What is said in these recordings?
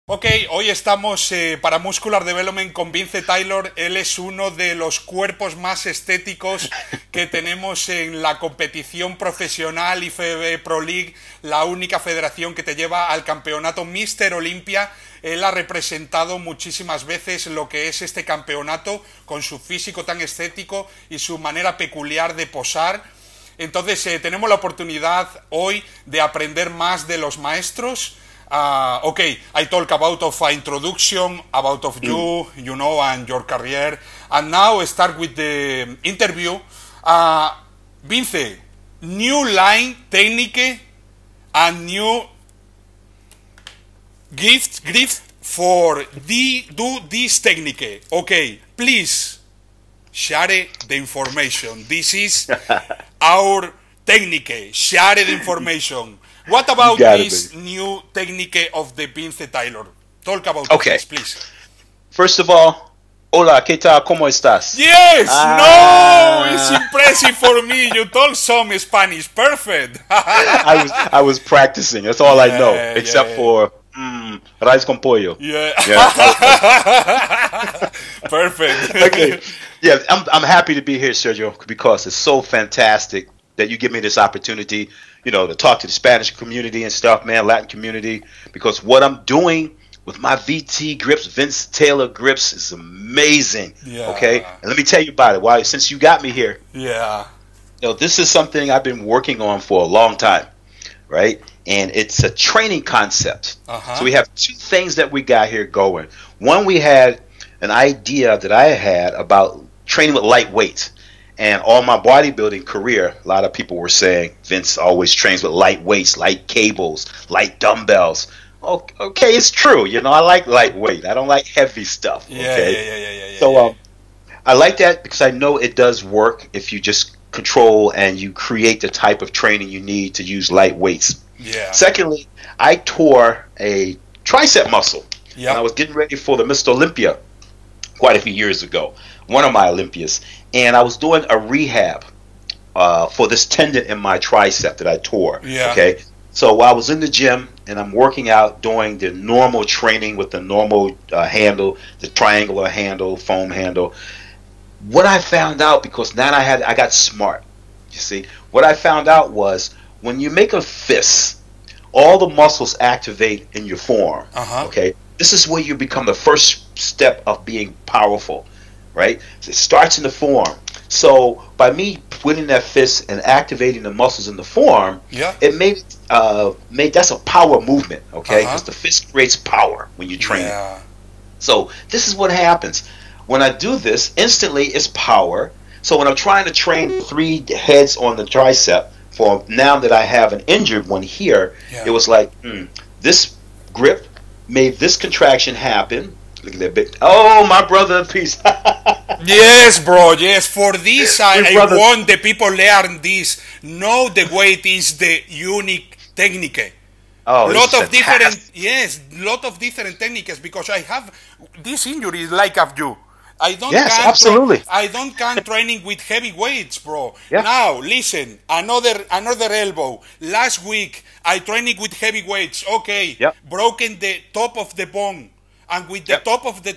Ok, hoy estamos para Muscular Development con Vince Taylor. Él es uno de los cuerpos más estéticos que tenemos en la competición profesional Ifbb Pro League, la única federación que te lleva al campeonato Mister Olympia. Él ha representado muchísimas veces lo que es este campeonato con su físico tan estético y su manera peculiar de posar. Entonces tenemos la oportunidad hoy de aprender más de los maestros. Okay, I talk about of introduction, about of you, you know, and your career, and now start with the interview. Vince, new line, technique, and new gift for do this technique. Okay, please share the information. This is our technique. Share the information. What about this new technique of the Vince Taylor? Talk about this, please. First of all, hola, ¿qué tal? ¿Cómo estás? Yes, no, it's impressive for me. You talk some Spanish, perfect. I was practicing. That's all I know, except for rice con pollo. Yeah. Perfect. Okay. Yeah, I'm happy to be here, Sergio, because it's so fantastic that you give me this opportunity, you know, to talk to the Spanish community and stuff, man, Latin community, because what I'm doing with my VT grips, Vince Taylor grips, is amazing. Yeah. Okay, and let me tell you about it. Why? Since you got me here, yeah, you know, this is something I've been working on for a long time, right? And it's a training concept. So we have two things that we got here going. One, we had an idea that I had about training with light weights. And all my bodybuilding career, a lot of people were saying, Vince always trains with light weights, light cables, light dumbbells. Okay, it's true. You know, I like lightweight. I don't like heavy stuff. Okay? So I like that because I know it does work if you just control and you create the type of training you need to use light weights. Yeah. Secondly, I tore a tricep muscle. Yeah. And I was getting ready for the Mr. Olympia quite a few years ago, one of my Olympias. And I was doing a rehab for this tendon in my tricep that I tore. Yeah. Okay. So while I was in the gym and I'm working out, doing the normal training with the normal handle, the triangular handle, foam handle, what I found out, because now I got smart. You see, what I found out was when you make a fist, all the muscles activate in your forearm. Okay. This is where you become the first step of being powerful. Right? It starts in the forearm. So by me putting that fist and activating the muscles in the forearm, it made that's a power movement, okay? Because the fist creates power when you train it. So this is what happens. When I do this, instantly it's power. So when I'm trying to train 3 heads on the tricep, for now that I have an injured one here, it was like, this grip made this contraction happen. Look at that bit. Oh, my brother, peace. Yes, bro. Yes, for this I want the people learn this. Know the weight is the unique technique. Oh, lot of different techniques, because I have this injury like of you. I don't can training with heavy weights, bro. Yeah. Now listen, another elbow. Last week I training with heavy weights. Okay, broken the top of the bone. And with the top of the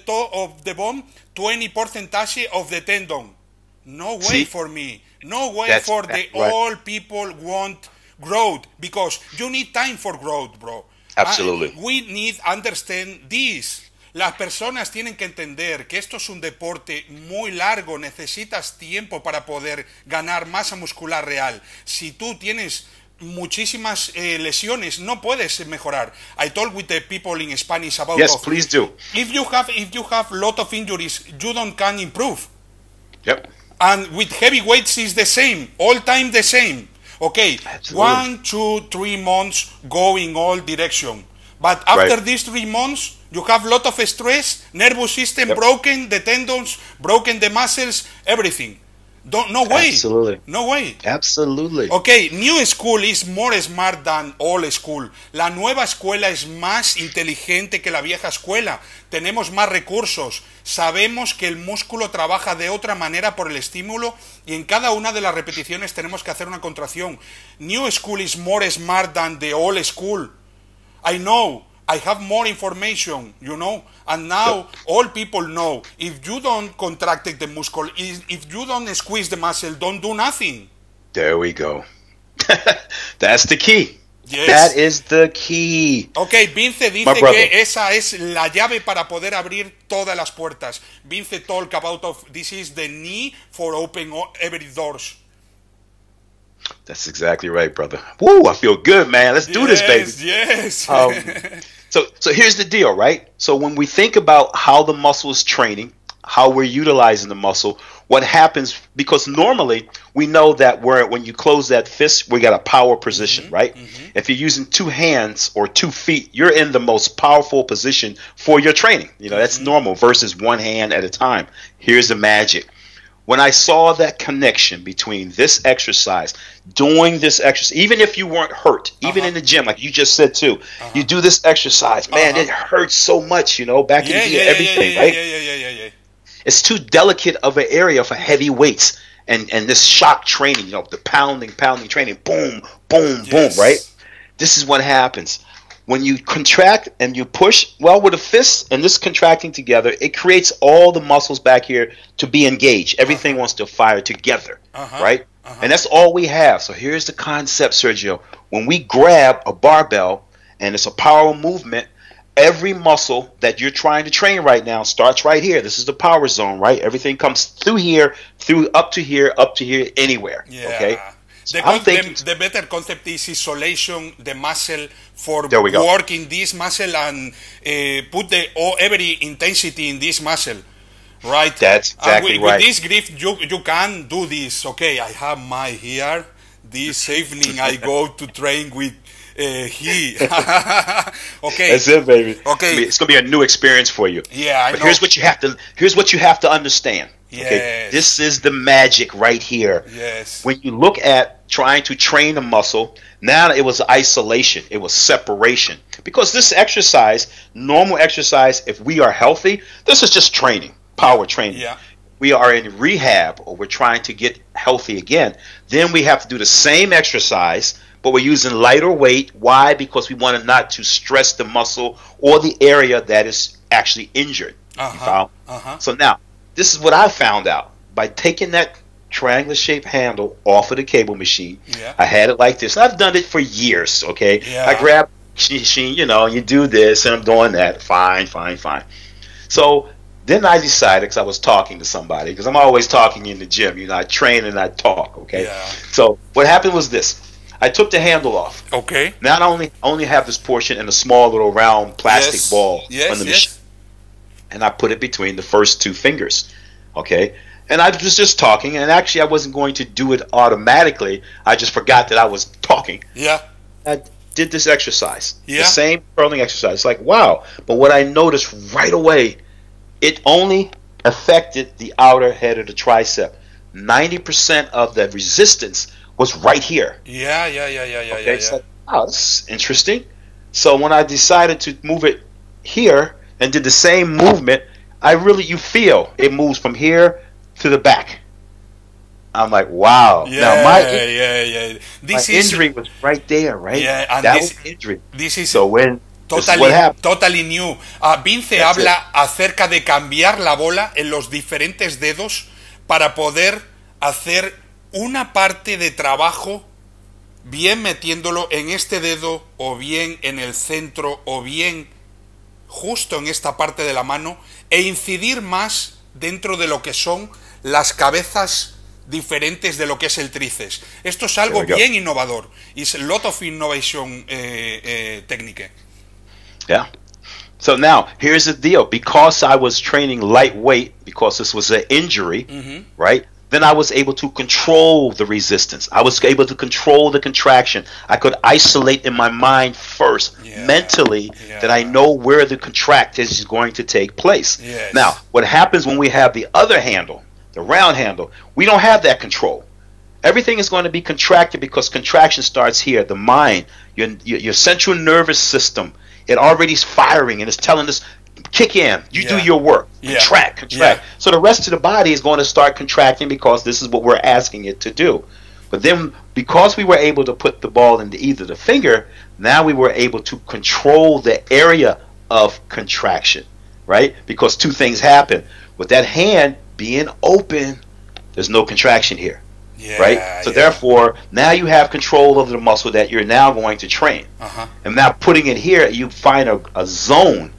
bone, 20% of the tendon. No way for me. No way for the all people want growth, because you need time for growth, bro. Absolutely. We need understand this. Las personas tienen que entender que esto es un deporte muy largo. Necesitas tiempo para poder ganar masa muscular real. Si tú tienes muchísimas lesiones, no puedes mejorar. I talk with the people in Spanish about please do. If you have lot of injuries, you don't can improve. Yep. And with heavy weights is the same, all time the same. Okay, Absolutely. 1, 2, 3 months go in all direction. But after these 3 months, you have lot of stress, nervous system broken, the tendons broken, the muscles, everything. No way. Absolutely. No way. Absolutely. Okay, new school is more smart than old school. La nueva escuela es más inteligente que la vieja escuela. Tenemos más recursos. Sabemos que el músculo trabaja de otra manera por el estímulo y en cada una de las repeticiones tenemos que hacer una contracción. New school is more smart than the old school. I know, I have more information, you know, and now all people know if you don't contract the muscle, if you don't squeeze the muscle, don't do nothing. There we go. That's the key. Yes. That is the key. Ok, Vince dice que esa es la llave para poder abrir todas las puertas. Vince talk about this is the key for open every doors. That's exactly right, brother. Woo, I feel good, man. Let's do this, baby. Yes. So here's the deal, right? So when we think about how the muscle is training, how we're utilizing the muscle, what happens, because normally we know that when you close that fist, we got a power position, right? If you're using 2 hands or 2 feet, you're in the most powerful position for your training. You know, that's normal versus 1 hand at a time. Here's the magic. When I saw that connection between this exercise, doing this exercise, even if you weren't hurt, even in the gym, like you just said too, you do this exercise, man, it hurts so much, you know, back in everything, right? Yeah. It's too delicate of an area for heavy weights and this shock training, you know, the pounding training, boom, boom, boom, right? This is what happens. When you contract and you push, well, with a fist and this contracting together, it creates all the muscles back here to be engaged. Everything wants to fire together, right? And that's all we have. So here's the concept, Sergio. When we grab a barbell and it's a power movement, every muscle that you're trying to train right now starts right here. This is the power zone, right? Everything comes through here, up to here, anywhere, okay? So the better concept is isolation the muscle for working this muscle and put every intensity in this muscle, right? That's exactly right. With this grip, you can do this. Okay, I have my here. This evening I go to train with he. Okay, that's it, baby. Okay, I mean, it's gonna be a new experience for you. Yeah, but here's what you have to understand. Yes. Okay, this is the magic right here. Yes. When you look at trying to train a muscle, now it was isolation, it was separation. Because this exercise, normal exercise, if we are healthy, this is just training, power training. Yeah. We are in rehab or we're trying to get healthy again. Then we have to do the same exercise, but we're using lighter weight. Why? Because we want not to stress the muscle or the area that is actually injured. So now, this is what I found out. By taking that triangular shaped handle off of the cable machine, I had it like this. I've done it for years, okay? I grab the machine, you know, you do this, and I'm doing that. Fine. So then I decided, because I was talking to somebody, because I'm always talking in the gym. You know, I train and I talk, okay? So what happened was this. I took the handle off. Okay. Now I only have this portion in a small little round plastic ball on the machine. And I put it between the first 2 fingers, okay? And I was just talking, and actually I wasn't going to do it automatically. I just forgot that I was talking. Yeah. I did this exercise, the same curling exercise. It's like, wow. But what I noticed right away, it only affected the outer head of the tricep. 90% of the resistance was right here. Yeah. Okay, so, oh, that's interesting. So when I decided to move it here and did the same movement, you feel it moves from here to the back. I'm like, wow. Now my injury was right there, right? Yeah, and that was injury. This is so when totally new. Vince habla acerca de cambiar la bola en los diferentes dedos para poder hacer una parte de trabajo bien metiéndolo en este dedo o bien en el centro o bien justo en esta parte de la mano e incidir más dentro de lo que son las cabezas diferentes de lo que es el tríceps. Esto es algo bien innovador. It's a lot of innovation technique. Yeah. So now, here's the deal. Because I was training lightweight, because this was an injury, right? Then I was able to control the resistance. I was able to control the contraction. I could isolate in my mind first, mentally, that I know where the contract is going to take place. Now, what happens when we have the other handle, the round handle, we don't have that control. Everything is going to be contracted because contraction starts here. The mind, your central nervous system, it already is firing and it's telling us, kick in, do your work, contract. So the rest of the body is going to start contracting because this is what we're asking it to do. But then because we were able to put the ball into either the finger, now we were able to control the area of contraction, right? Because two things happen. With that hand being open, there's no contraction here. Yeah, right? So therefore, now you have control over the muscle that you're now going to train. And now putting it here, you find a zone,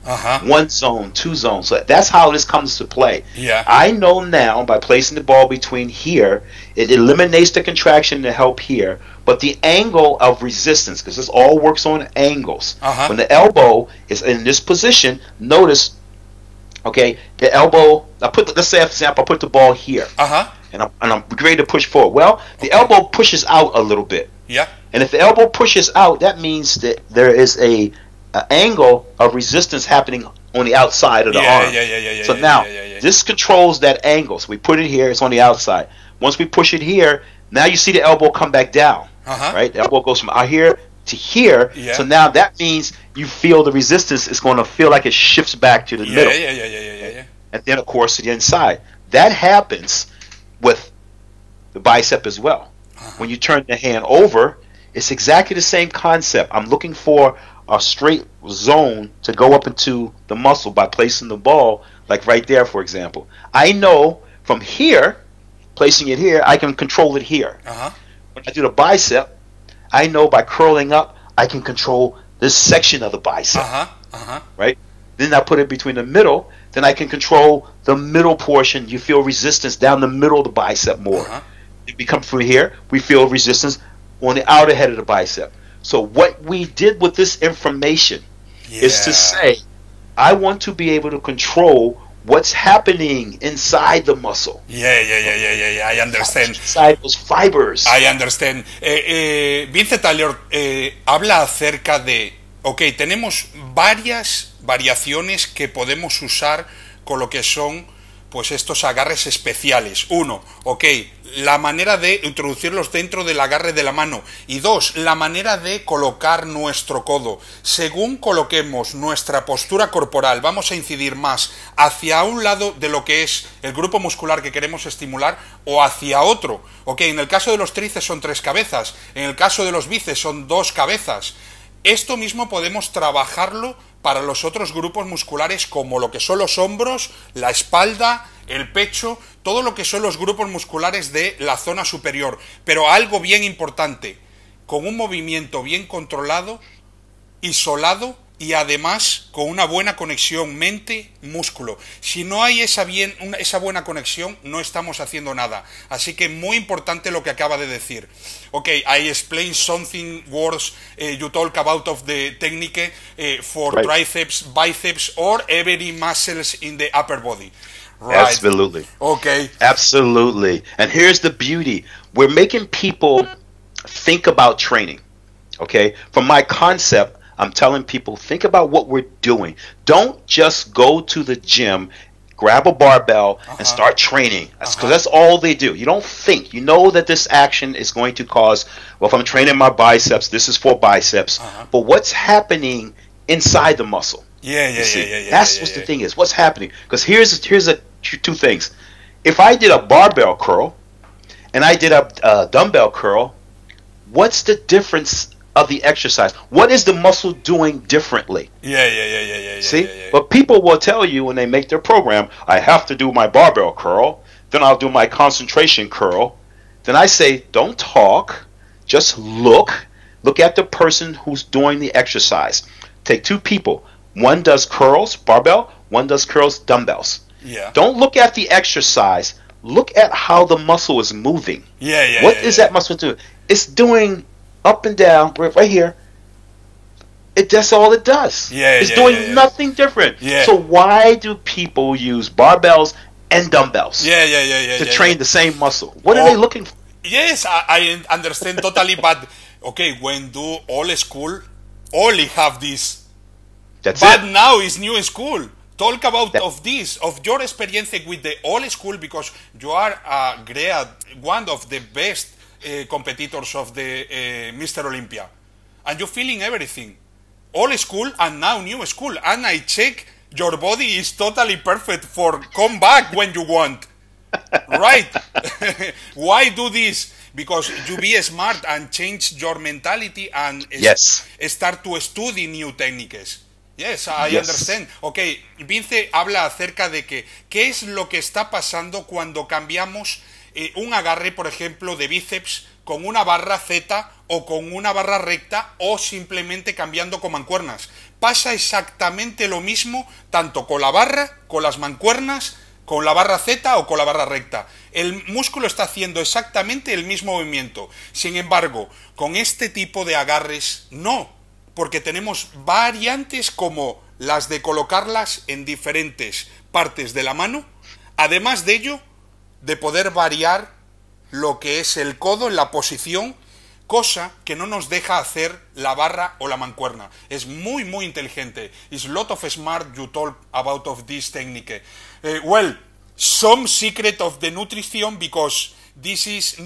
one zone, two zones. So that's how this comes to play. Yeah. I know now by placing the ball between here, it eliminates the contraction to help here, but the angle of resistance, because this all works on angles. When the elbow is in this position, notice, okay, the elbow, let's say, for example, I put the ball here. And I'm ready to push forward. Well, the elbow pushes out a little bit. Yeah. And if the elbow pushes out, that means that there is a angle of resistance happening on the outside of the arm. So now, this controls that angle. So we put it here, it's on the outside. Once we push it here, now you see the elbow come back down. Right? The elbow goes from out here to here. So now that means you feel the resistance is going to feel like it shifts back to the middle. And then, of course, to the inside. That happens with the bicep as well. When you turn the hand over, it's exactly the same concept. I'm looking for a straight zone to go up into the muscle by placing the ball, like right there, for example. I know from here, placing it here, I can control it here. When I do the bicep, I know by curling up, I can control this section of the bicep. Right? Then I put it between the middle, then I can control the middle portion. You feel resistance down the middle of the bicep more. If we come from here, we feel resistance on the outer head of the bicep. So what we did with this information is to say, I want to be able to control what's happening inside the muscle. I understand. Inside those fibers. I understand. Vince Tyler habla acerca de, tenemos varias variaciones que podemos usar con lo que son pues estos agarres especiales. Uno, la manera de introducirlos dentro del agarre de la mano. Y dos, la manera de colocar nuestro codo. Según coloquemos nuestra postura corporal, vamos a incidir más hacia un lado de lo que es el grupo muscular que queremos estimular o hacia otro. En el caso de los tríceps son 3 cabezas, en el caso de los bíceps son 2 cabezas. Esto mismo podemos trabajarlo para los otros grupos musculares como lo que son los hombros, la espalda, el pecho, todo lo que son los grupos musculares de la zona superior. Pero algo bien importante, con un movimiento bien controlado, isolado y además con una buena conexión mente-músculo. Si no hay esa buena conexión, no estamos haciendo nada. Así que muy importante lo que acaba de decir. I explain something words you talk about of the technique for triceps, biceps or every muscles in the upper body. Right. Absolutely. Absolutely. And here's the beauty. We're making people think about training. From my concept, I'm telling people, think about what we're doing. Don't just go to the gym, grab a barbell, and start training. Because that's all they do. You don't think. You know that this action is going to cause, well, if I'm training my biceps, this is for biceps. But what's happening inside the muscle? That's what the thing is. What's happening? Because here's two things. If I did a barbell curl and I did a dumbbell curl, what's the difference of the exercise? What is the muscle doing differently? See? But people will tell you when they make their program, I have to do my barbell curl, then I'll do my concentration curl. Then I say, don't talk, just look at the person who's doing the exercise. Take 2 people. One does curls, barbell, one does curls, dumbbells. Don't look at the exercise, look at how the muscle is moving. What is that muscle doing? It's doing up and down, right here. That's all it does. It's doing nothing different. So why do people use barbells and dumbbells to train the same muscle? What are they looking for? Yes, I understand totally, but when do old school only have this. But now it's new school. Talk about of this, of your experience with the old school, because you are one of the best competitors of the Mr. Olympia, and you're feeling everything, old school and now new school, and I check your body is totally perfect for come back when you want. Right? Why do this? because you be smart and change your mentality and Yes. start to study new techniques. Yes, I Yes. understand. Ok, Vince habla acerca de que qué es lo que está pasando cuando cambiamos un agarre, por ejemplo, de bíceps con una barra Z o con una barra recta o simplemente cambiando con mancuernas. Pasa exactamente lo mismo tanto con la barra, con las mancuernas, con la barra Z o con la barra recta. El músculo está haciendo exactamente el mismo movimiento. Sin embargo, con este tipo de agarres, no. Porque tenemos variantes como las de colocarlas en diferentes partes de la mano. Además de ello, de poder variar lo que es el codo en la posición, cosa que no nos deja hacer la barra o la mancuerna. Es muy, muy inteligente. It's a lot of smart you talk about of this technique. Well, some secret of the nutrition, because this is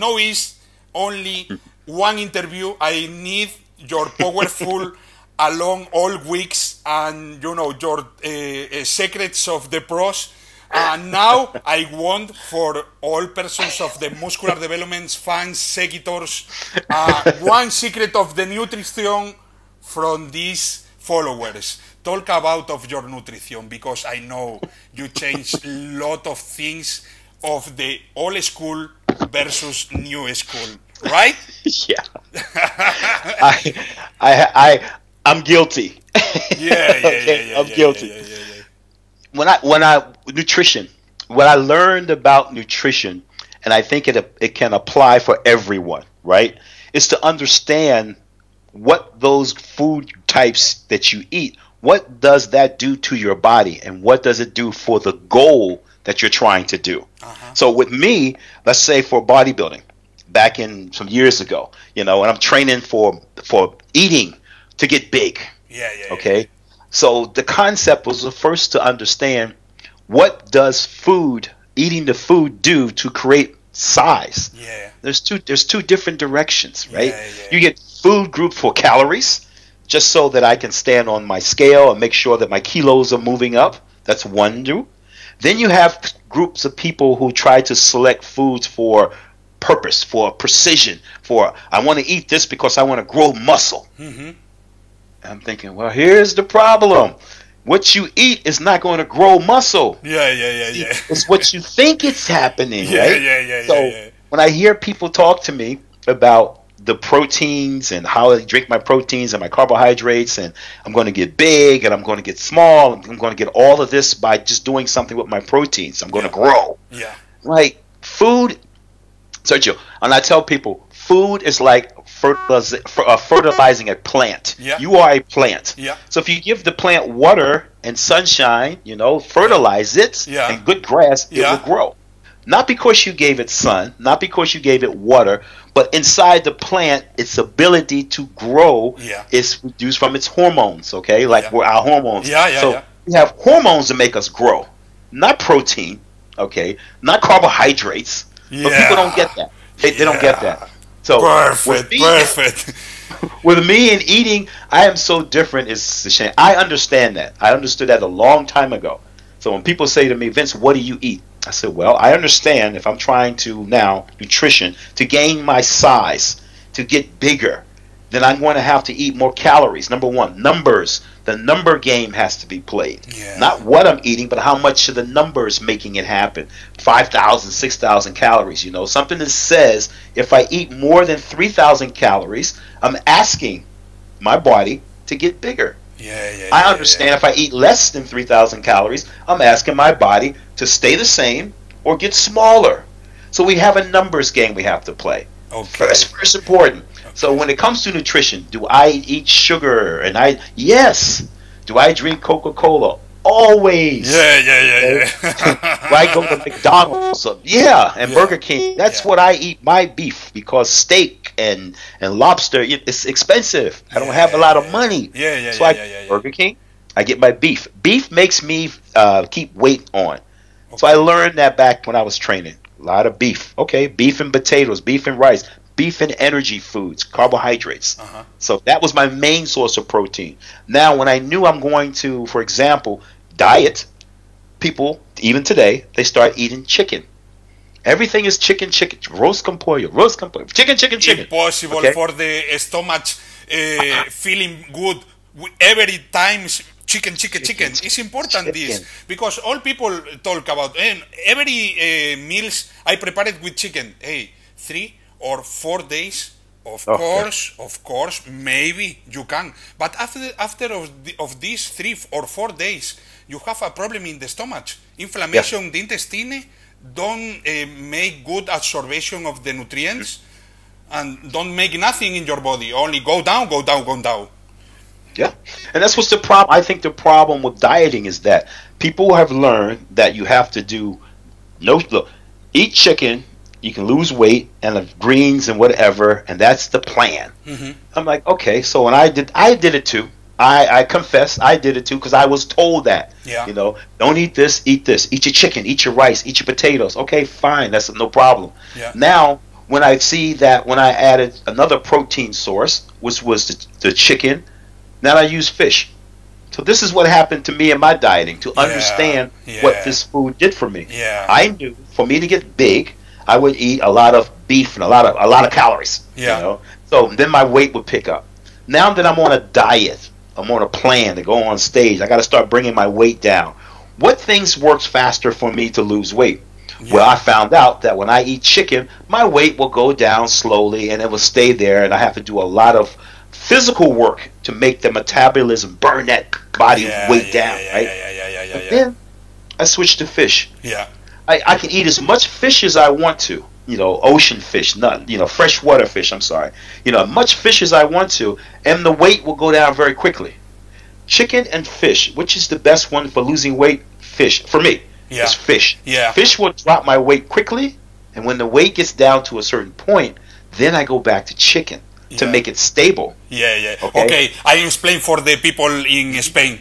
only one interview. I need your powerful along all weeks and your secrets of the pros. And now I want for all persons of the muscular development fans, seguitors, one secret of the nutrition from these followers. Talk about of your nutrition, because I know you change a lot of things of the old school versus new school, right? Yeah. I'm guilty. Yeah. I'm guilty. When I nutrition, what I learned about nutrition, and I think it can apply for everyone, right? Is to understand what those food types that you eat, what does that do to your body, and what does it do for the goal that you're trying to do? So with me, let's say for bodybuilding, back in some years ago, and I'm training for eating to get big. Okay. So the concept was the first to understand what does eating the food do to create size. There's two different directions, right? You get food group for calories, just so that I can stand on my scale and make sure that my kilos are moving up. That's one group. Then you have groups of people who try to select foods for purpose, for precision, for I want to eat this because I want to grow muscle. I'm thinking, well, here's the problem. What you eat is not going to grow muscle. It's what you think it's happening, right? So when I hear people talk to me about the proteins and how I drink my proteins and my carbohydrates, and I'm going to get big and I'm going to get small, and I'm going to get all of this by just doing something with my proteins. I'm going to grow. Like food, Sergio, and I tell people, food is like fertilizing a plant. You are a plant. So if you give the plant water and sunshine, fertilize it and good grass, it will grow. Not because you gave it sun, not because you gave it water, but inside the plant, its ability to grow is produced from its hormones, okay? Like we're our hormones. So we have hormones that make us grow, not protein, okay? Not carbohydrates. But people don't get that. They don't get that. So perfect. With me and eating, I am so different. It's a shame. I understand that. I understood that a long time ago. So when people say to me, Vince, what do you eat? I said, well, I understand if I'm trying to now, nutrition, to gain my size, to get bigger, then I'm going to have to eat more calories. Number one, numbers. The number game has to be played. Not what I'm eating, but how much of the numbers making it happen. 5,000, 6,000 calories, something that says if I eat more than 3,000 calories, I'm asking my body to get bigger. I understand if I eat less than 3,000 calories, I'm asking my body to stay the same or get smaller. So we have a numbers game we have to play. First important. So when it comes to nutrition, do I eat sugar? Yes. Do I drink Coca-Cola? Always. Do I go to McDonald's? And Burger King. That's what I eat my beef, because steak and lobster, it's expensive. I don't have a lot of money. So I go to Burger King. I get my beef. Beef makes me keep weight on. So I learned that back when I was training. A lot of beef. Okay, beef and potatoes, beef and rice, beef and energy foods, carbohydrates. So that was my main source of protein. Now, when I knew I'm going to, for example, diet, people, even today, they start eating chicken. Everything is chicken, roast con pollo, chicken. Impossible Okay? for the stomach feeling good every time. Chicken. It's important this because all people talk about every meals I prepare it with chicken. Hey, 3 or 4 days. Of course, maybe you can. But after of these 3 or 4 days, you have a problem in the stomach. Inflammation in the intestine, don't make good absorption of the nutrients, and don't make nothing in your body. Only go down. Yeah, and that's what's the problem. I think the problem with dieting is that people have learned that you have to eat chicken, you can lose weight, and the greens and whatever, and that's the plan. Mm-hmm. I'm like, okay, so when I did it too. I confess I did it too because I was told that. Yeah. You know, don't eat this, eat your chicken, eat your rice, eat your potatoes. Okay, fine, that's no problem. Yeah. Now, when I see that when I added another protein source, which was the chicken, now I use fish. So this is what happened to me in my dieting to understand what this food did for me. Yeah. I knew for me to get big, I would eat a lot of beef and a lot of calories. Yeah. You know? So then my weight would pick up. Now that I'm on a diet, I'm on a plan to go on stage, I got to start bringing my weight down. What things works faster for me to lose weight? Yeah. Well, I found out that when I eat chicken, my weight will go down slowly and it will stay there, and I have to do a lot of physical work to make the metabolism burn that body weight down, right? But then I switched to fish. Yeah. I can eat as much fish as I want to. You know, ocean fish, freshwater fish, I'm sorry. You know, much fish as I want to, and the weight will go down very quickly. Chicken and fish, which is the best one for losing weight? Fish. For me, it's fish. Yeah. Fish will drop my weight quickly, and when the weight gets down to a certain point, then I go back to chicken to make it stable. Okay, I explain for the people in Spain.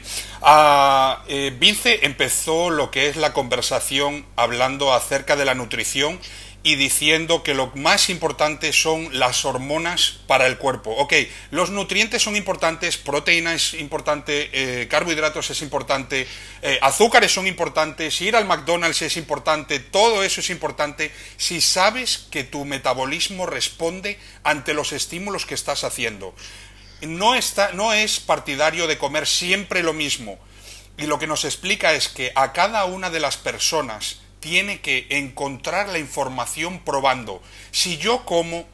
Vince empezó lo que es la conversación hablando acerca de la nutrición y diciendo que lo más importante son las hormonas para el cuerpo. Ok, los nutrientes son importantes, proteína es importante, carbohidratos es importante, azúcares son importantes, ir al McDonald's es importante, todo eso es importante si sabes que tu metabolismo responde ante los estímulos que estás haciendo. No es partidario de comer siempre lo mismo, y lo que nos explica es que a cada una de las personas tiene que encontrar la información probando. Si yo como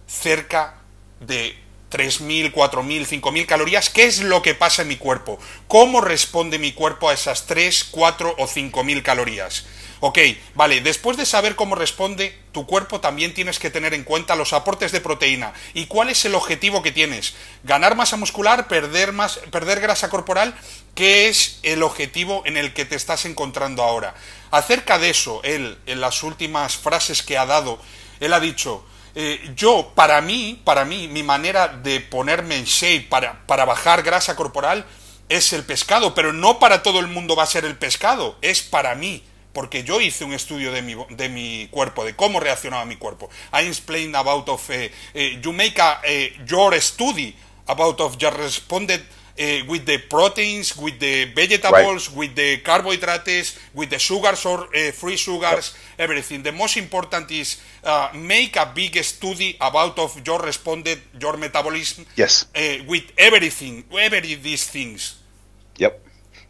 cerca de 3.000, 4.000, 5.000 calorías, ¿qué es lo que pasa en mi cuerpo? ¿Cómo responde mi cuerpo a esas 3, 4 o 5.000 calorías? Ok, vale, después de saber cómo responde tu cuerpo, también tienes que tener en cuenta los aportes de proteína. ¿Y cuál es el objetivo que tienes? ¿Ganar masa muscular? ¿Perder grasa corporal? ¿Qué es el objetivo en el que te estás encontrando ahora? Acerca de eso, él, en las últimas frases que ha dado, él ha dicho, para mí, mi manera de ponerme en shape para bajar grasa corporal es el pescado, pero no para todo el mundo va a ser el pescado, es para mí. Porque yo hice un estudio de mi cuerpo, de cómo reaccionaba mi cuerpo. I explained about you make your study about you responded with the proteins, with the vegetables, with the carbohydrates, with the sugars or free sugars, everything. The most important is make a big study about your responded, your metabolism, with everything, these things. Yep.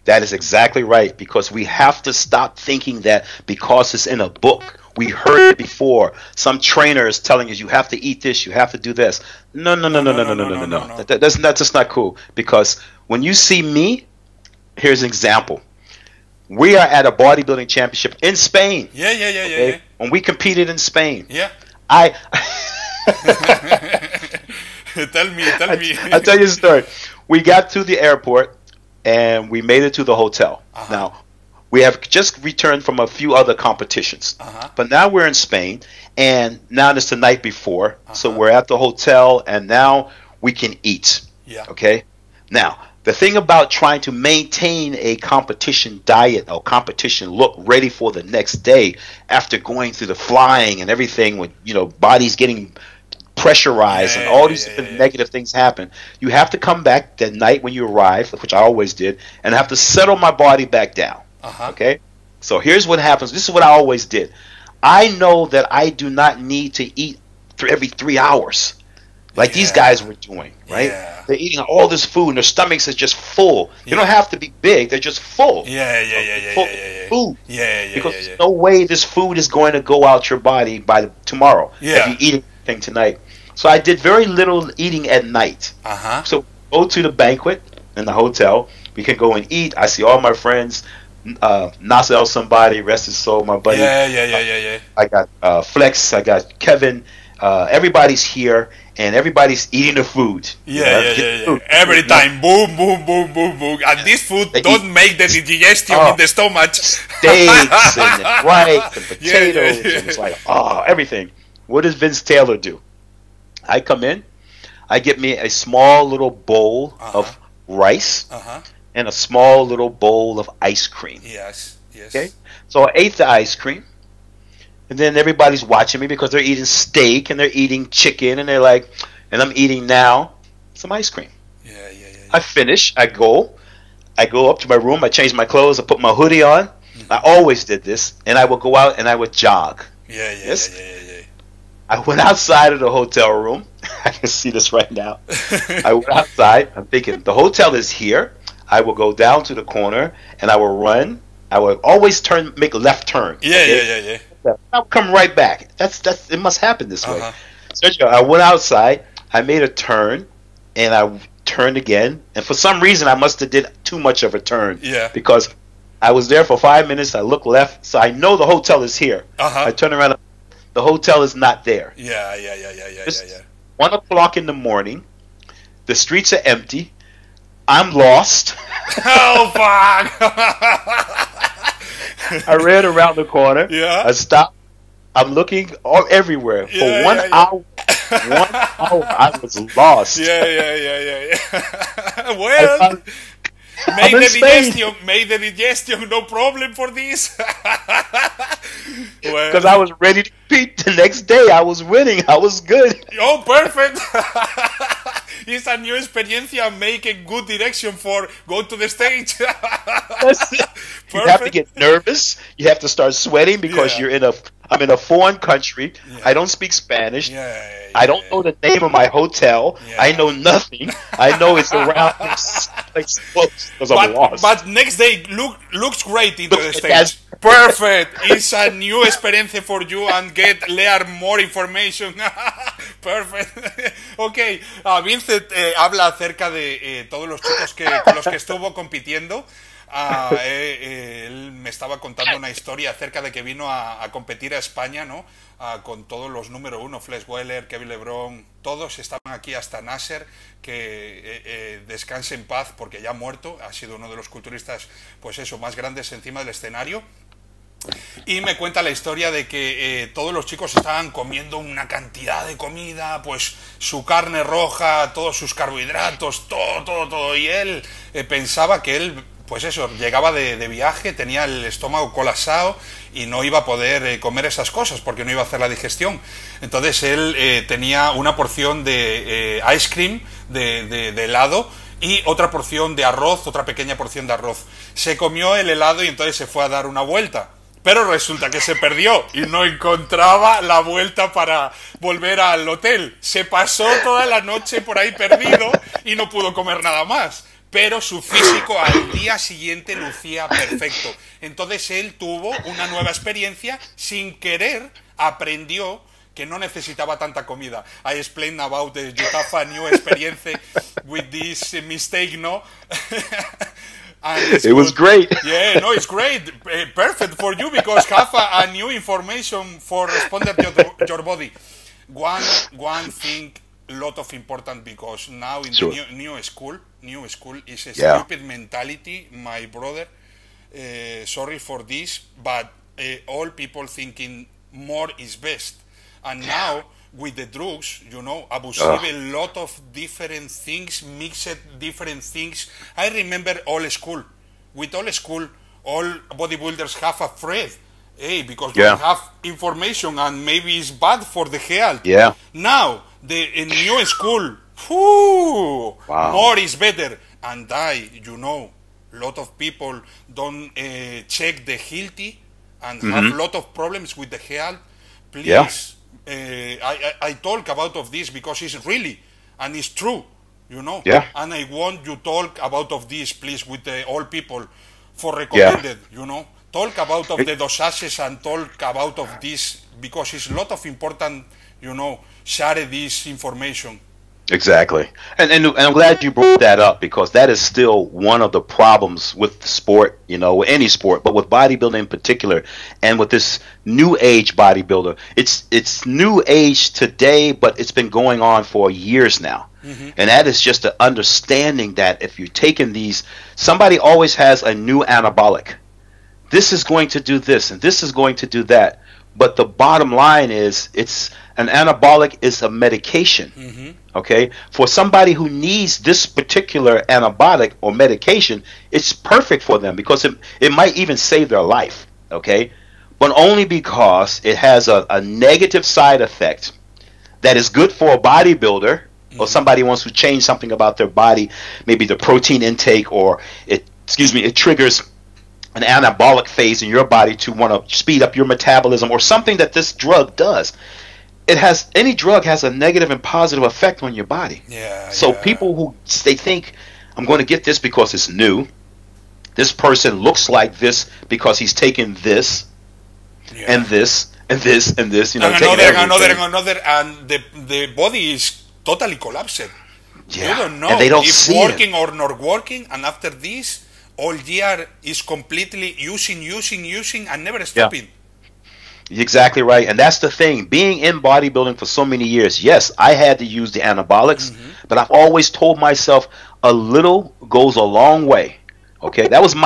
That is exactly right, because we have to stop thinking that because it's in a book. We heard it before. Some trainer is telling us you have to eat this, you have to do this. No. That's just not cool. Because when you see me, here's an example. We are at a bodybuilding championship in Spain. Yeah. When we competed in Spain. Yeah. Tell me. I'll tell you a story. We got to the airport and we made it to the hotel. Now, we have just returned from a few other competitions. But now we're in Spain, and now it's the night before, so we're at the hotel, and now we can eat. Yeah. Okay? Now, the thing about trying to maintain a competition diet or competition look ready for the next day after going through the flying and everything with, bodies getting pressurized and all these different negative things happen. You have to come back that night when you arrive, which I always did, and I have to settle my body back down. Okay? So here's what happens. This is what I always did. I know that I do not need to eat every 3 hours like these guys were doing, right? Yeah. They're eating all this food and their stomachs are just full. They don't have to be big, they're just full. Food. Because there's no way this food is going to go out your body by tomorrow if you eat anything tonight. So I did very little eating at night. So go to the banquet in the hotel. We can go and eat. I see all my friends. Nasser somebody, rest his soul, my buddy. I got Flex. I got Kevin. Everybody's here, and everybody's eating the food. Every time, boom, boom, boom, boom, boom. And this food don't make the digestion in the stomach. Steaks and rice and potatoes. And it's like, everything. What does Vince Taylor do? I come in, I get me a small little bowl of rice and a small little bowl of ice cream. Okay? So I ate the ice cream, and then everybody's watching me because they're eating steak and they're eating chicken, and they're like, and I'm eating now some ice cream. I finish, I go up to my room, I change my clothes, I put my hoodie on. I always did this, and I would go out and I would jog. I went outside of the hotel room. I can see this right now. I went outside. I'm thinking, the hotel is here. I will go down to the corner, and I will run. I will always make a left turn. I'll come right back. It must happen this way. Sergio, I went outside. I made a turn, and I turned again. And for some reason, I must have did too much of a turn. Because I was there for 5 minutes. I look left, so I know the hotel is here. I turn around. The hotel is not there. It's 1 o'clock in the morning. The streets are empty. I'm lost. Oh, fuck. I ran around the corner. I stopped. I'm looking everywhere. For 1 hour. 1 hour, I was lost. Well, make the digestion, no problem for this. Because I was ready to compete the next day. I was winning. I was good. Oh, perfect. It's a new experiencia, make a good direction for go to the stage. You have to get nervous. You have to start sweating because I'm in a foreign country. I don't speak Spanish. I don't know the name of my hotel. I know nothing. I know it's around because I'm lost. But next day looks great into the stage. Perfect. It's a new experience for you and learn more information. Perfect. Ok, Vincent habla acerca de todos los chicos con los que estuvo compitiendo. Él me estaba contando una historia acerca de que vino a competir a España, ¿no? Con todos los número 1, Flex Wheeler, Kevin Lebron, todos estaban aquí, hasta Nasser, que descanse en paz porque ya ha muerto, ha sido uno de los culturistas, pues eso, más grandes encima del escenario. Y me cuenta la historia de que todos los chicos estaban comiendo una cantidad de comida, pues su carne roja, todos sus carbohidratos, todo. Y él pensaba que él, pues eso, llegaba de viaje, tenía el estómago colapsado y no iba a poder comer esas cosas porque no iba a hacer la digestión. Entonces él tenía una porción de ice cream, de helado, y otra porción de arroz, otra pequeña porción de arroz. Se comió el helado y entonces se fue a dar una vuelta. Pero resulta que se perdió y no encontraba la vuelta para volver al hotel. Se pasó toda la noche por ahí perdido y no pudo comer nada más. Pero su físico al día siguiente lucía perfecto. Entonces él tuvo una nueva experiencia, sin querer aprendió que no necesitaba tanta comida. I explained about the you have a new experience with this mistake, no? It was great. Yeah, no, it's great. Perfect for you because have a new information for responding to your body. One thing, lot of important because now in the new school is a stupid mentality, my brother. Sorry for this, but all people thinking more is best. And now with the drugs, you know, abusive, a lot of different things, mixed different things. I remember old school. With old school, all bodybuilders have afraid, because they have information and maybe it's bad for the health. Now, in new school, more is better. And you know, a lot of people don't check the healthy and have a lot of problems with the health, please, I talk about of this because it's really, and it's true, you know. Yeah. And I want you talk about of this, please, with all people for recommended, you know. Talk about of the dosages and talk about of this because it's a lot of important, you know, share this information. Exactly. And I'm glad you brought that up because that is still one of the problems with the sport, you know, with any sport, but with bodybuilding in particular, and with this new age bodybuilder. It's new age today, but it's been going on for years now. And that is just the understanding that if you're taking these, somebody always has a new anabolic. This is going to do this and this is going to do that. But the bottom line is it's an anabolic is a medication. Okay, for somebody who needs this particular antibiotic or medication, it's perfect for them because it might even save their life. Okay, but only because it has a negative side effect that is good for a bodybuilder or somebody who wants to change something about their body, maybe the protein intake, or it triggers an anabolic phase in your body to want to speed up your metabolism, or something that this drug does. Any drug has a negative and positive effect on your body. So people who they think, I'm going to get this because it's new. This person looks like this because he's taking this and this and this and this. You know, another, and the body is totally collapsed. You don't know and they don't if see working it. or not working, and after this, all year is completely using, and never stopping. You're exactly right, and that's the thing. Being in bodybuilding for so many years, yes, I had to use the anabolics, but I've always told myself a little goes a long way. Okay, that was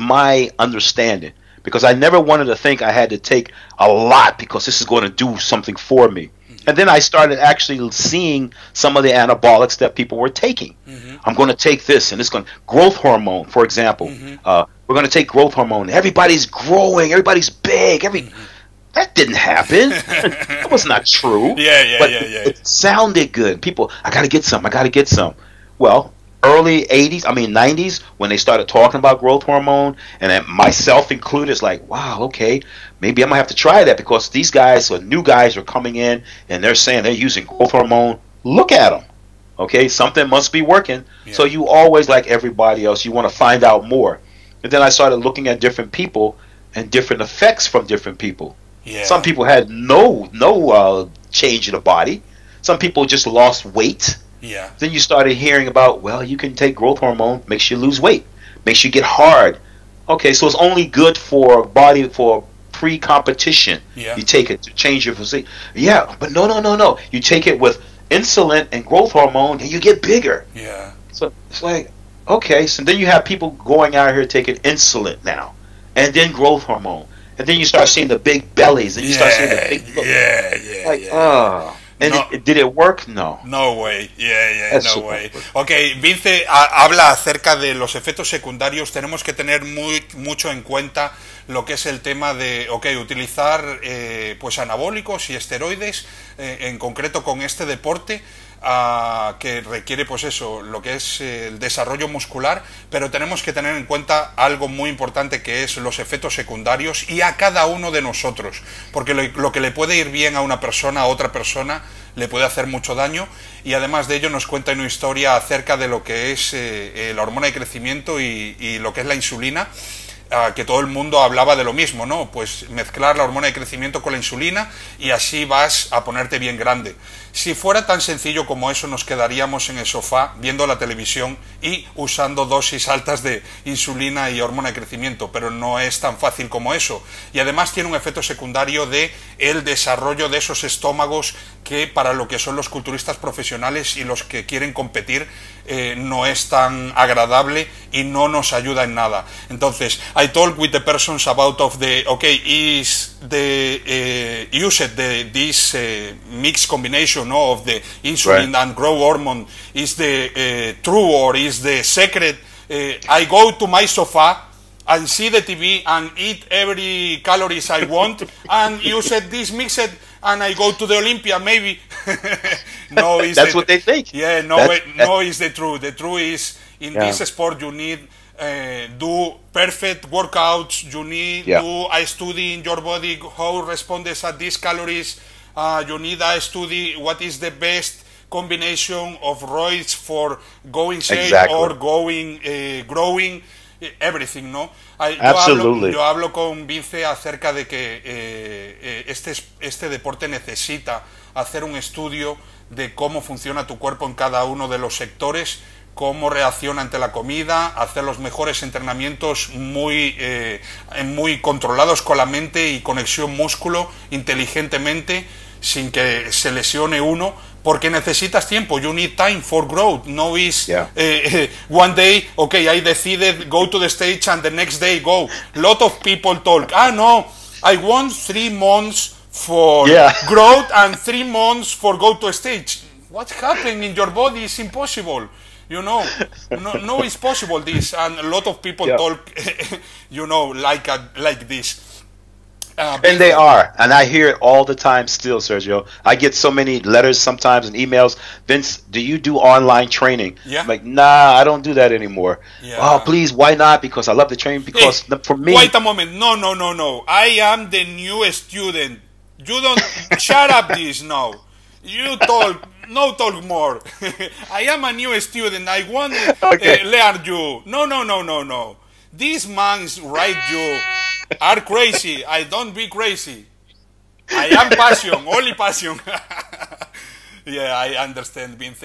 my understanding, because I never wanted to think I had to take a lot because this is going to do something for me. And then I started actually seeing some of the anabolics that people were taking. I'm going to take this, and it's going to growth hormone, for example. We're going to take growth hormone. Everybody's growing. Everybody's big. That didn't happen. That was not true. It sounded good. People, I got to get some. Well, early 90s, when they started talking about growth hormone, and myself included, it's like, wow, okay, maybe I'm going to have to try that, because these guys, or new guys, are coming in, and they're saying they're using growth hormone. Look at them. Okay, something must be working. So you always, like everybody else, you want to find out more. And then I started looking at different people and different effects from different people. Some people had no change in the body. Some people just lost weight. Then you started hearing about, well, you can take growth hormone, makes you lose weight, makes you get hard. Okay, so it's only good for pre-competition. You take it to change your physique. But no. You take it with insulin and growth hormone, and you get bigger. So it's like, okay, so then you have people going out here taking insulin now, and then growth hormone. And then you start seeing the big bellies, and you start seeing the big... did it work? No. No way. No way. Ok, Vince habla acerca de los efectos secundarios. Tenemos que tener mucho en cuenta lo que es el tema de, utilizar pues anabólicos y esteroides, en concreto con este deporte, que requiere pues eso, lo que es el desarrollo muscular, pero tenemos que tener en cuenta algo muy importante, que es los efectos secundarios, y a cada uno de nosotros, porque lo que le puede ir bien a una persona, a otra persona, le puede hacer mucho daño. Y además de ello nos cuenta una historia acerca de lo que es la hormona de crecimiento y lo que es la insulina, que todo el mundo hablaba de lo mismo, ¿no? Pues mezclar la hormona de crecimiento con la insulina y así vas a ponerte bien grande. Si fuera tan sencillo como eso, nos quedaríamos en el sofá viendo la televisión y usando dosis altas de insulina y hormona de crecimiento, pero no es tan fácil como eso. Y además tiene un efecto secundario de el desarrollo de esos estómagos que para lo que son los culturistas profesionales y los que quieren competir no es tan agradable y no nos ayuda en nada. Entonces, I talk with the persons about of the, is the this mixed combination of the insulin and growth hormone is the true, or is the secret? I go to my sofa and see the TV and eat every calories I want and use this mixed and I go to the Olympia maybe. That's what they think. No, it's the truth. The truth is, in this sport you need do perfect workouts. You need do a study in your body how responds at these calories. You need a study what is the best combination of roids for going shape or going growing, everything, ¿no? Yo hablo con Vince acerca de que este deporte necesita hacer un estudio de cómo funciona tu cuerpo en cada uno de los sectores, cómo reacciona ante la comida, hacer los mejores entrenamientos muy controlados con la mente y conexión músculo inteligentemente, sin que se lesione uno, porque necesitas tiempo. You need time for growth. No is one day, okay, I decided go to the stage and the next day go. Lot of people talk, no, I want 3 months for growth and 3 months for go to a stage. What's happening in your body is impossible. You know, no, it's possible this, and a lot of people talk, like this. And they are, and I hear it all the time still, Sergio. I get so many letters sometimes and emails. Vince, do you do online training? Yeah. I'm like, nah, I don't do that anymore. Yeah. Oh, please, why not? Because I love the training. Because for me... Wait a moment. No. I am the new student. You don't... Shut up this now. You talk... No talk more. I am a new student. I want to learn you. No. These mans write you are crazy. I don't be crazy. I am passion, only passion. Yeah, I understand, Vince.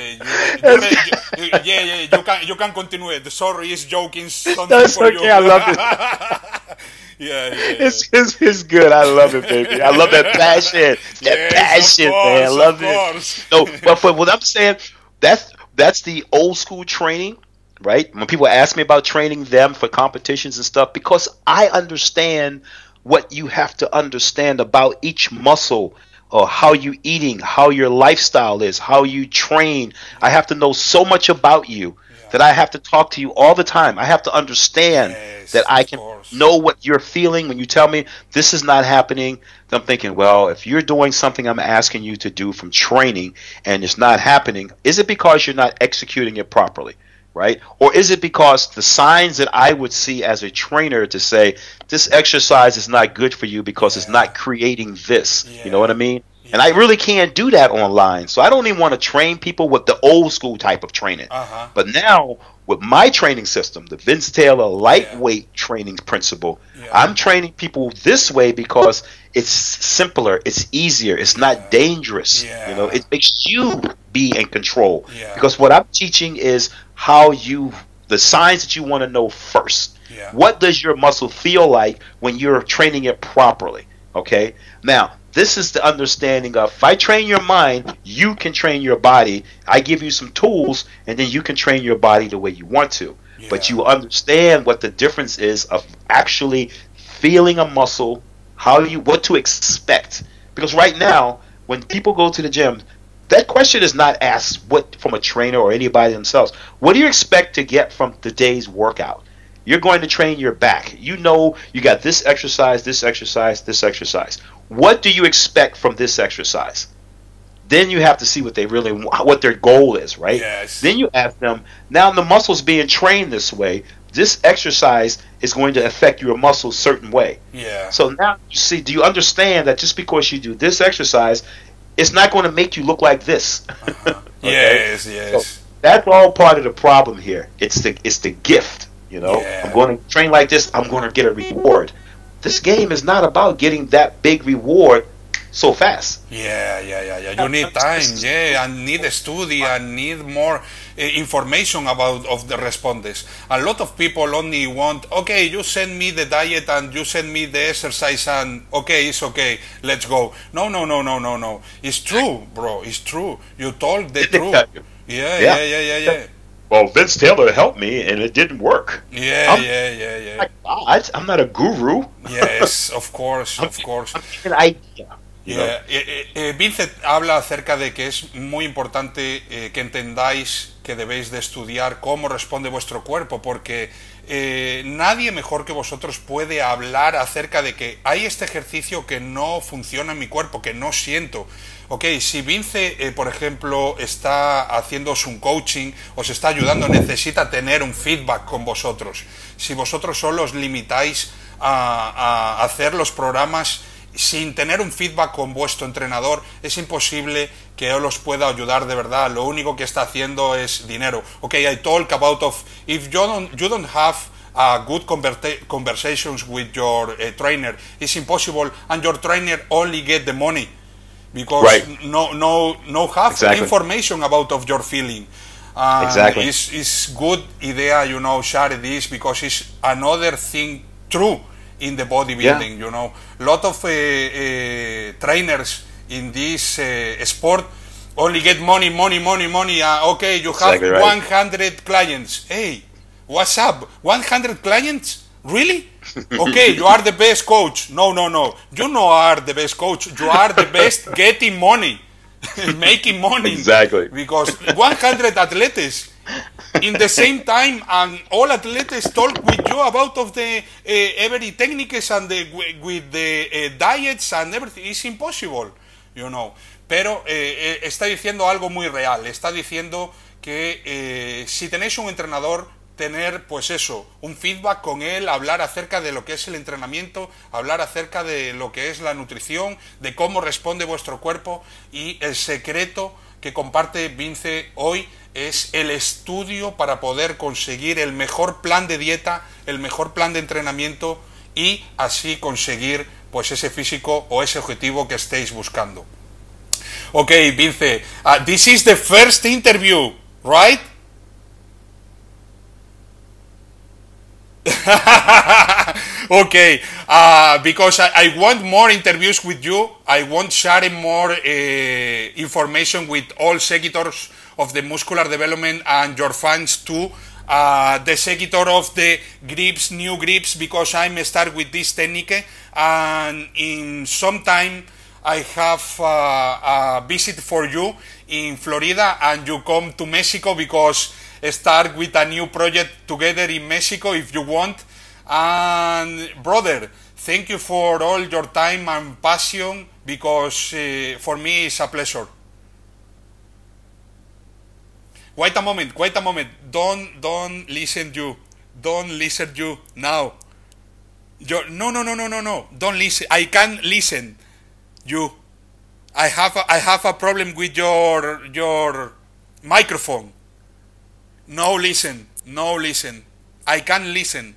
You can continue. Sorry, it's joking. That's okay. You. I love it. It's good. I love it, baby. I love that passion. Passion, man. I love it. No, but for what I'm saying, that's the old school training. Right? When people ask me about training them for competitions and stuff, because I understand what you have to understand about each muscle, or how you eating, how your lifestyle is, how you train. I have to know so much about you that I have to talk to you all the time. I have to understand that I can know what you're feeling when you tell me this is not happening. I'm thinking, well, if you're doing something I'm asking you to do from training and it's not happening, is it because you're not executing it properly? Right? Or is it because the signs that I would see as a trainer to say this exercise is not good for you because it's not creating this? You know what I mean? And I really can't do that online. So I don't even want to train people with the old school type of training. But now with my training system, the Vince Taylor lightweight training principle, I'm training people this way because it's simpler, it's easier, it's not dangerous. You know, it makes you be in control. Because what I'm teaching is how the signs that you want to know first. What does your muscle feel like when you're training it properly? Okay? Now, this is the understanding of, if I train your mind, you can train your body. I give you some tools, and then you can train your body the way you want to. But you understand what the difference is of actually feeling a muscle, what to expect. Because right now, when people go to the gym, that question is not asked from a trainer or anybody themselves. What do you expect to get from the day's workout? You're going to train your back. You know you got this exercise, this exercise, this exercise. What do you expect from this exercise? Then you have to see what their goal is, right? Then you ask them, now the muscle's being trained this way. This exercise is going to affect your muscles a certain way. So now you see, do you understand that just because you do this exercise, it's not going to make you look like this? Yes. So that's all part of the problem here. It's the gift. You know, I'm going to train like this, I'm going to get a reward. This game is not about getting that big reward so fast. You need time, and need a study, and need more information of the responses. A lot of people only want, okay, you send me the diet and you send me the exercise, and okay, it's okay, let's go. No. It's true, bro. It's true. You told the truth. Yeah. Well, Vince Taylor helped me, and it didn't work. I'm not a guru. Yes, of course. I'm an idea. Vincent habla acerca de que es muy importante que entendáis que debéis de estudiar cómo responde vuestro cuerpo, porque nadie mejor que vosotros puede hablar acerca de que hay este ejercicio que no funciona en mi cuerpo, que no siento. Ok, si Vince, por ejemplo, está haciéndoos un coaching, os está ayudando, necesita tener un feedback con vosotros. Si vosotros solo os limitáis a hacer los programas sin tener un feedback con vuestro entrenador, es imposible que él os pueda ayudar de verdad. Lo único que está haciendo es dinero. Ok, I talk about if you don't have good conversations with your trainer, it's impossible, and your trainer only get the money because no have information about of your feeling. It's good idea, share this, because it's another thing true in the bodybuilding. Lot of trainers in this sport only get money. Okay, you have 100 clients. Hey, what's up? 100 clients? Really? Okay, you are the best coach. No. You are the best coach. You are the best getting money, making money. Exactly. Because 100 athletes in the same time, and all athletes talk with you about of the every techniques and with the diets and everything. It's impossible, Pero está diciendo algo muy real. Está diciendo que si tenéis un entrenador, tener, pues eso, un feedback con él, hablar acerca de lo que es el entrenamiento, hablar acerca de lo que es la nutrición, de cómo responde vuestro cuerpo, y el secreto que comparte Vince hoy es el estudio para poder conseguir el mejor plan de dieta, el mejor plan de entrenamiento, y así conseguir pues ese físico o ese objetivo que estéis buscando. Ok, Vince, this is the first interview, right? Okay, because I want more interviews with you. I want sharing more information with all sectors of the muscular development and your fans too. The sector of the grips, new grips, because I'm start with this technique, and in some time I have a visit for you in Florida, and you come to Mexico, because start with a new project together in Mexico if you want. And brother, thank you for all your time and passion, because for me it's a pleasure. Wait a moment. Don't listen you now. No. Don't listen. I can't listen you. I have a problem with your microphone. No listen. I can't listen.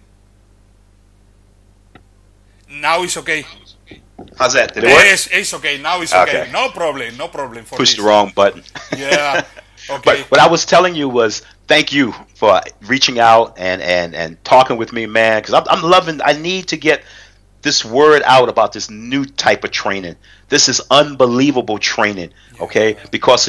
Now it's okay. How's that? Did it work? It's okay. Now it's okay. No problem. For Push the wrong button. Yeah. Okay. But what I was telling you was thank you for reaching out and talking with me, man. Because I'm loving. I need to get this word out about this new type of training. This is unbelievable training. Okay, because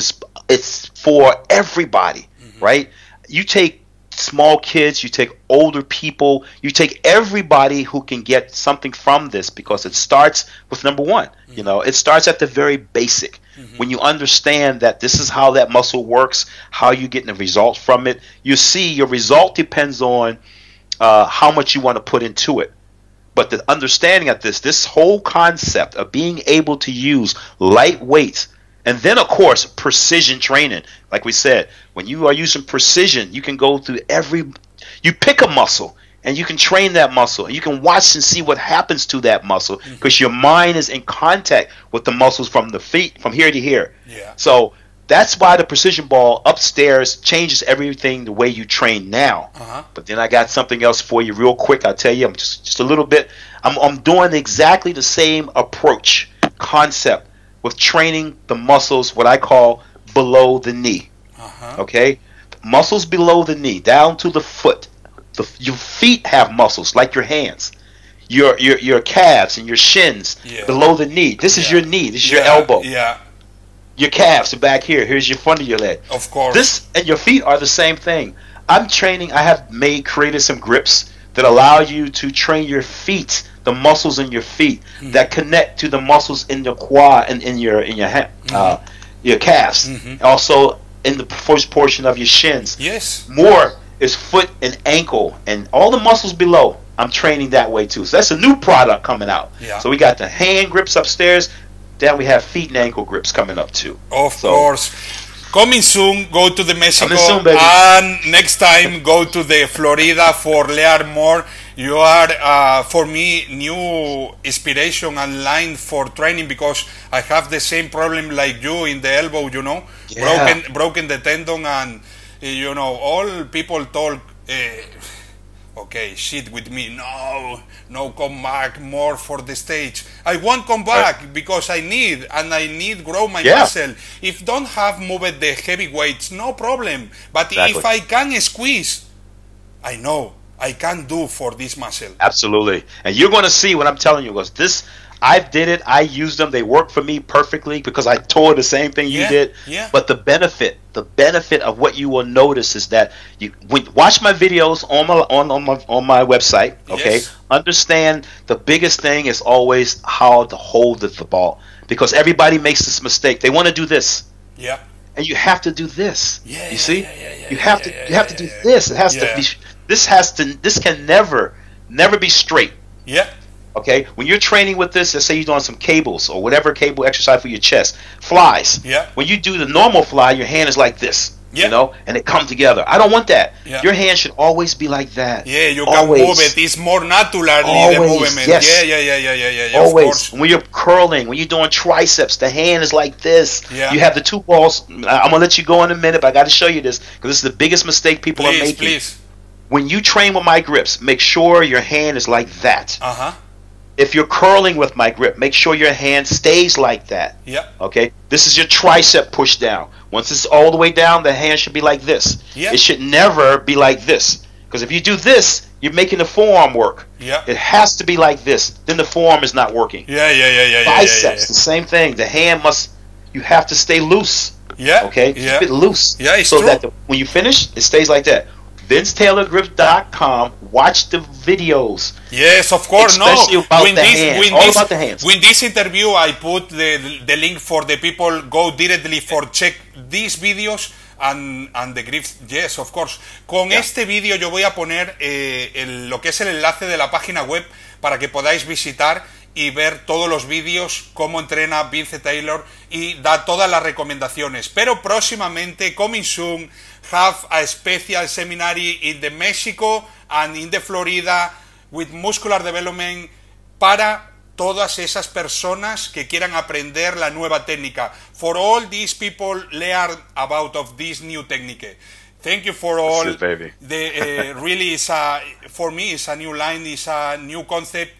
it's for everybody, right? You take small kids, you take older people, you take everybody who can get something from this, because it starts with number one. It starts at the very basic. When you understand that this is how that muscle works, how you getting the results from it, you see your result depends on how much you want to put into it. But the understanding of this whole concept of being able to use light weights, and then, of course, precision training. Like we said, when you are using precision, you can go through you pick a muscle, and you can train that muscle. And you can watch and see what happens to that muscle, because your mind is in contact with the muscles from the feet, from here to here. Yeah. So that's why the precision ball upstairs changes everything the way you train now. But then I got something else for you real quick. I'll tell you, I'm just a little bit. I'm doing exactly the same approach, concept, with training the muscles, what I call below the knee. Okay, muscles below the knee, down to the foot. Your feet have muscles like your hands, your calves and your shins below the knee. This is your knee. This is your elbow. Yeah. Your calves are back here. Here's your front of your leg. Of course. This and your feet are the same thing. I'm training. I have created some grips that allow you to train your feet, the muscles in your feet that connect to the muscles in your quad and in your calves. Also in the first portion of your shins. Yes. More is foot and ankle and all the muscles below. I'm training that way too. So that's a new product coming out. Yeah. So we got the hand grips upstairs. Then we have feet and ankle grips coming up too. Of course. Coming soon, go to the Mexico, soon, baby. and next time go to the Florida for learn more. You are, for me, new inspiration and line for training, because I have the same problem like you in the elbow, you know, broken the tendon, and you know, all people talk, okay, shit with me, no, come back more for the stage. I won't come back because I need grow my muscle. If don't have moved the heavy weights, no problem. But if I can squeeze, I know I can do for this muscle. Absolutely. And you're going to see what I'm telling you, because this, I did it, I used them, they work for me perfectly, because I tore the same thing you did. Yeah. But the benefit of what you will notice is that watch my videos on my website, okay? Yes. Understand the biggest thing is always how to hold the ball, because everybody makes this mistake. They want to do this. Yeah. And you have to do this. Yeah, you see? yeah, you have to do this. It has to be this can never be straight. Yeah. Okay, when you're training with this, let's say you're doing some cables or whatever cable exercise for your chest, flies. Yeah. When you do the normal fly, your hand is like this, you know, and it comes together. I don't want that. Yeah. Your hand should always be like that. Yeah, you can move it. It's more naturally the movement. Yes. Yeah. Always. Of course. When you're curling, when you're doing triceps, the hand is like this. Yeah. You have the two balls. I'm gonna let you go in a minute, but I got to show you this, because this is the biggest mistake people are making. Please. When you train with my grips, make sure your hand is like that. If you're curling with my grip, make sure your hand stays like that. Yeah. Okay? This is your tricep push down. Once it's all the way down, the hand should be like this. Yeah. It should never be like this. Because if you do this, you're making the forearm work. Yeah. It has to be like this. Then the forearm is not working. Yeah. Biceps, the same thing. The hand you have to stay loose. Yeah. Okay? Yeah. Keep it loose. Yeah, it's so true. that when you finish, it stays like that. VinceTaylorGrips.com. Watch the videos. Yes, of course. Especially about the hands. All about the hands. When this interview, I put the link for the people go directly for check these videos and the grips. Yes, of course. Con este vídeo yo voy a poner lo que es el enlace de la página web para que podáis visitar y ver todos los vídeos, cómo entrena Vince Taylor y da todas las recomendaciones. Pero próximamente, coming soon, have a special seminar in the Mexico and in the Florida with muscular development para todas esas personas que quieran aprender la nueva técnica. For all these people learn about of this new technique. Thank you for all. That's it, baby. Really is for me it's a new line, it's a new concept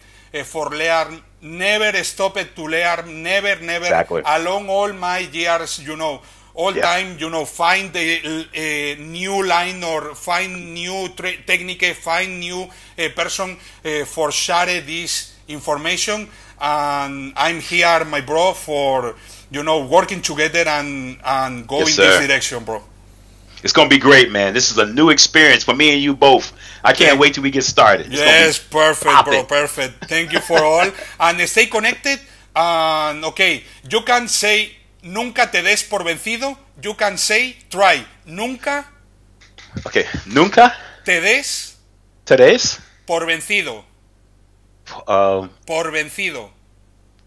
for learn. Never stop it to learn. Never. Exactly. Along all my years, you know, all time, you know, find the new line or find new technique, find new person for share this information. And I'm here, my bro, for, you know, working together and go in this direction, bro. It's going to be great, man. This is a new experience for me and you both. I can't wait till we get started. Yes, perfect, bro, perfect. Thank you for all. And stay connected. And, okay, you can say, nunca te des por vencido. You can say, try. Nunca. Okay, nunca. Te des. Te des. Por vencido. Por vencido.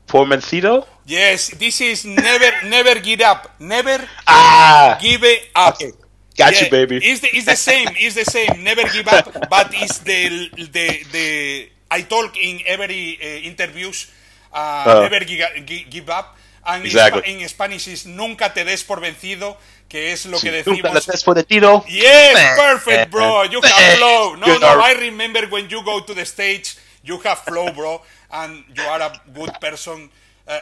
Por vencido? Yes, this is never give up. Never give up. Okay. Got you, baby. It's the same. It's the same. Never give up. But it's the I talk in every interviews. Never give up. And in Spanish is nunca te des por vencido, que es lo que decimos. Nunca te des por vencido. Yes, perfect, bro. You have flow. No, I remember when you go to the stage, you have flow, bro, and you are a good person.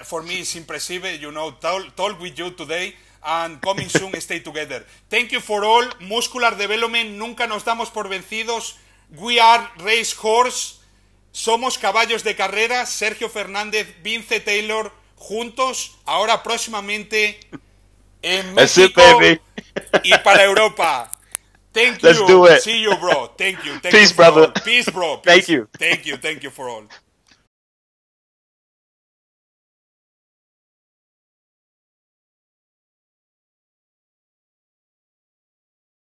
For me, it's impressive. You know, talk with you today. And coming soon, stay together. Thank you for all. Muscular development, nunca nos damos por vencidos. We are race horse. Somos caballos de carrera. Sergio Fernández, Vince Taylor, juntos. Ahora próximamente en México y para Europa. Thank you. Let's do it. See you, bro. Thank you. Peace, brother. Peace, bro. Peace. Thank you. Thank you for all.